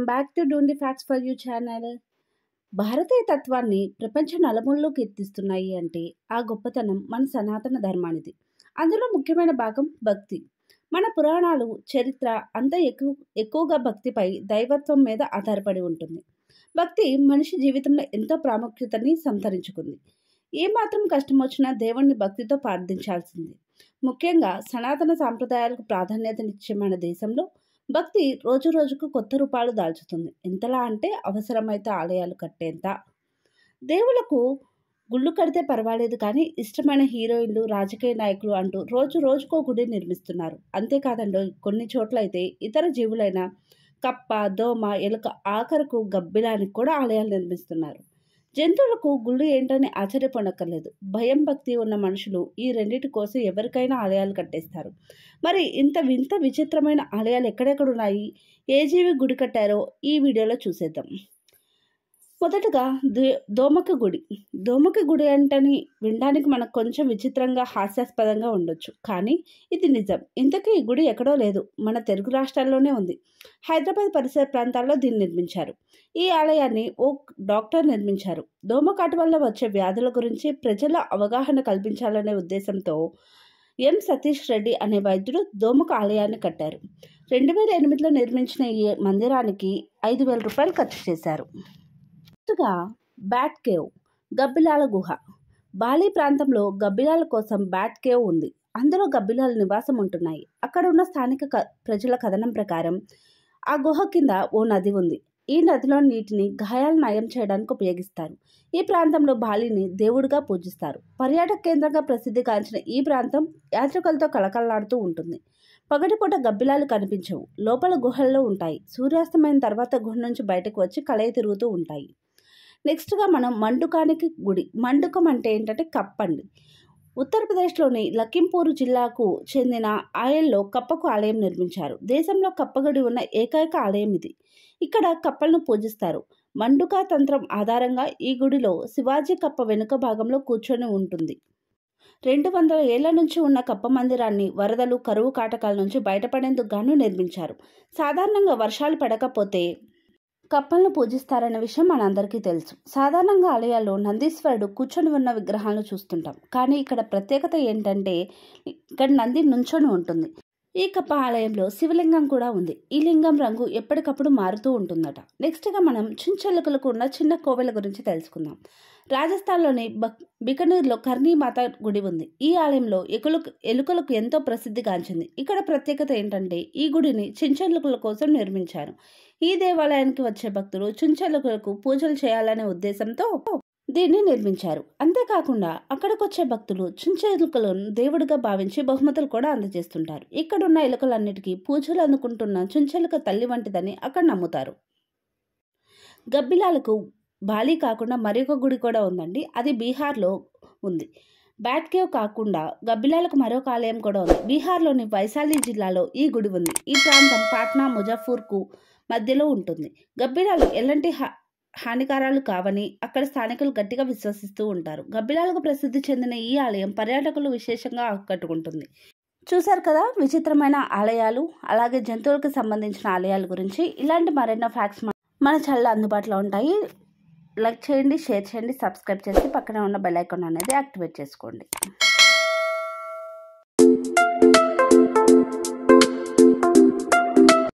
Welcome back to don't facts for you channel. భారతీయ తత్వాన్ని ప్రపంచ నలుమూలలోకి ఎత్తిస్తున్నాయి అంటే ఆ గొప్పతనం మన సనాతన ధర్మానిది. అందులో ముఖ్యమైన భాగం భక్తి. మన పురాణాలు, చరిత్ర అంతా ఎక్కువగా భక్తిపై, దైవత్వం మీద ఆధారపడి ఉంటుంది. భక్తి మనిషి జీవితంలో ఎంతో ప్రాముఖ్యతని సంతరించుకుంది. ఏమాత్రం కష్టం వచ్చినా దేవుణ్ణి భక్తితో ప్రార్థించాల్సింది. ముఖ్యంగా సనాతన సాంప్రదాయాలకు ప్రాధాన్యతనిచ్చే మన దేశంలో భక్తి రోజు రోజుకు కొత్త రూపాలు దాల్చుతుంది. ఎంతలా అంటే అవసరమైతే ఆలయాలు కట్టేంత. దేవులకు గుళ్ళు కడితే పర్వాలేదు కానీ ఇష్టమైన హీరోయిన్లు, రాజకీయ నాయకులు అంటూ రోజు రోజుకో గుడి నిర్మిస్తున్నారు. అంతేకాదండి, కొన్ని చోట్ల అయితే ఇతర జీవులైన కప్ప, దోమ, ఎలుక, ఆఖరకు గబ్బిలానికి కూడా ఆలయాలు నిర్మిస్తున్నారు. జంతువులకు గుళ్ళు ఏంటని ఆశ్చర్యపోనక్కర్లేదు. భయం, భక్తి ఉన్న మనుషులు ఈ రెండింటి కోసం ఎవరికైనా ఆలయాలు కట్టేస్తారు. మరి ఇంత విచిత్రమైన ఆలయాలు ఎక్కడెక్కడున్నాయి, ఏ జీవి గుడి కట్టారో ఈ వీడియోలో చూసేద్దాం. మొదటగా దోమక గుడి. దోమక గుడి అంటని వినడానికి మనకు కొంచెం విచిత్రంగా, హాస్యాస్పదంగా ఉండొచ్చు, కానీ ఇది నిజం. ఇంతకీ ఈ గుడి ఎక్కడో లేదు, మన తెలుగు రాష్ట్రాల్లోనే ఉంది. హైదరాబాద్ పరిసర ప్రాంతాల్లో దీన్ని నిర్మించారు. ఈ ఆలయాన్ని ఓ డాక్టర్ నిర్మించారు. దోమకాటు వల్ల వచ్చే వ్యాధుల గురించి ప్రజల అవగాహన కల్పించాలనే ఉద్దేశంతో ఎం సతీష్ రెడ్డి అనే వైద్యుడు దోమక ఆలయాన్ని కట్టారు. 2008లో నిర్మించిన ఈ మందిరానికి 5,000 రూపాయలు ఖర్చు చేశారు. ముందుగా బ్యాట్ కేవ్, గబ్బిలాల గుహ. బాలి ప్రాంతంలో గబ్బిలాల కోసం బ్యాట్ కేవ్ ఉంది. అందులో గబ్బిలాలు నివాసం ఉంటున్నాయి. అక్కడ ఉన్న స్థానిక ప్రజల కథనం ప్రకారం ఆ గుహ కింద ఓ నది ఉంది. ఈ నదిలో నీటిని గాయాలు నయం చేయడానికి ఉపయోగిస్తారు. ఈ ప్రాంతంలో బాలిని దేవుడిగా పూజిస్తారు. పర్యాటక కేంద్రంగా ప్రసిద్ధిగాంచిన ఈ ప్రాంతం యాత్రికులతో కళకళలాడుతూ ఉంటుంది. పగటిపూట గబ్బిలాలు కనిపించవు, లోపల గుహల్లో ఉంటాయి. సూర్యాస్తమైన తర్వాత గుహ నుంచి బయటకు వచ్చి కలయి తిరుగుతూ ఉంటాయి. నెక్స్ట్గా మనం మండుకానికి గుడి. మండుకం అంటే ఏంటంటే కప్పండి. ఉత్తరప్రదేశ్లోని లఖింపూర్ జిల్లాకు చెందిన ఆయల్లో కప్పకు ఆలయం నిర్మించారు. దేశంలో కప్పగుడి ఉన్న ఏకైక ఆలయం ఇది. ఇక్కడ కప్పలను పూజిస్తారు. మండుకా తంత్రం ఆధారంగా ఈ గుడిలో శివాజీ కప్ప వెనుక భాగంలో కూర్చొని ఉంటుంది. 200 ఏళ్ల నుంచి ఉన్న కప్ప మందిరాన్ని వరదలు, కరువు కాటకాల నుంచి బయటపడేందుకు గాను నిర్మించారు. సాధారణంగా వర్షాలు పడకపోతే కప్పలను పూజిస్తారనే విషయం మనందరికీ తెలుసు. సాధారణంగా ఆలయాల్లో నందీశ్వరుడు కూర్చొని ఉన్న విగ్రహాలను చూస్తుంటాం. కానీ ఇక్కడ ప్రత్యేకత ఏంటంటే ఇక్కడ నంది నుంచొని ఉంటుంది. ఈ కప్ప ఆలయంలో శివలింగం కూడా ఉంది. ఈ లింగం రంగు ఎప్పటికప్పుడు మారుతూ ఉంటుందట. నెక్స్ట్గా మనం చుంచెలుకలకు ఉన్న చిన్న కోవెల గురించి తెలుసుకుందాం. రాజస్థాన్లోని బికనీర్లో కర్ణీమాత గుడి ఉంది. ఈ ఆలయంలో ఎలుకలకు ఎంతో ప్రసిద్ధిగాంచింది. ఇక్కడ ప్రత్యేకత ఏంటంటే ఈ గుడిని చుంచెలుకల కోసం నిర్మించారు. ఈ దేవాలయానికి వచ్చే భక్తులు చుంచెలుకలకు పూజలు చేయాలనే ఉద్దేశంతో దీన్ని నిర్మించారు. అంతేకాకుండా అక్కడికి వచ్చే భక్తులు చుంచెలుకలను దేవుడిగా భావించి బహుమతులు కూడా అందజేస్తుంటారు. ఇక్కడున్న ఎలుకలన్నిటికీ పూజలు అందుకుంటున్న చుంచెలుక తల్లి వంటిదని అక్కడ నమ్ముతారు. గబ్బిలాలకు బాలి కాకుండా మరొక గుడి కూడా ఉందండి. అది బీహార్లో ఉంది. బ్యాట్ కేవ్ కాకుండా గబ్బిలాలకు మరొక ఆలయం కూడా ఉంది. బీహార్లోని వైశాలి జిల్లాలో ఈ గుడి ఉంది. ఈ ప్రాంతం పాట్నా, ముజఫర్కు మధ్యలో ఉంటుంది. గబ్బిలాలు ఎలాంటి హానికారాలు కావని అక్కడ స్థానికులు గట్టిగా విశ్వసిస్తూ ఉంటారు. గబ్బిలాలకు ప్రసిద్ధి చెందిన ఈ ఆలయం పర్యాటకులు విశేషంగా ఆకట్టుకుంటుంది. చూశారు కదా విచిత్రమైన ఆలయాలు, అలాగే జంతువులకు సంబంధించిన ఆలయాల గురించి. ఇలాంటి మరెన్నో ఫ్యాక్ట్స్ మన ఛానల్లో అందుబాటులో ఉంటాయి. లైక్ చేయండి, షేర్ చేయండి, సబ్స్క్రైబ్ చేసి పక్కనే ఉన్న బెల్ ఐకాన్ అనేది యాక్టివేట్ చేసుకోండి.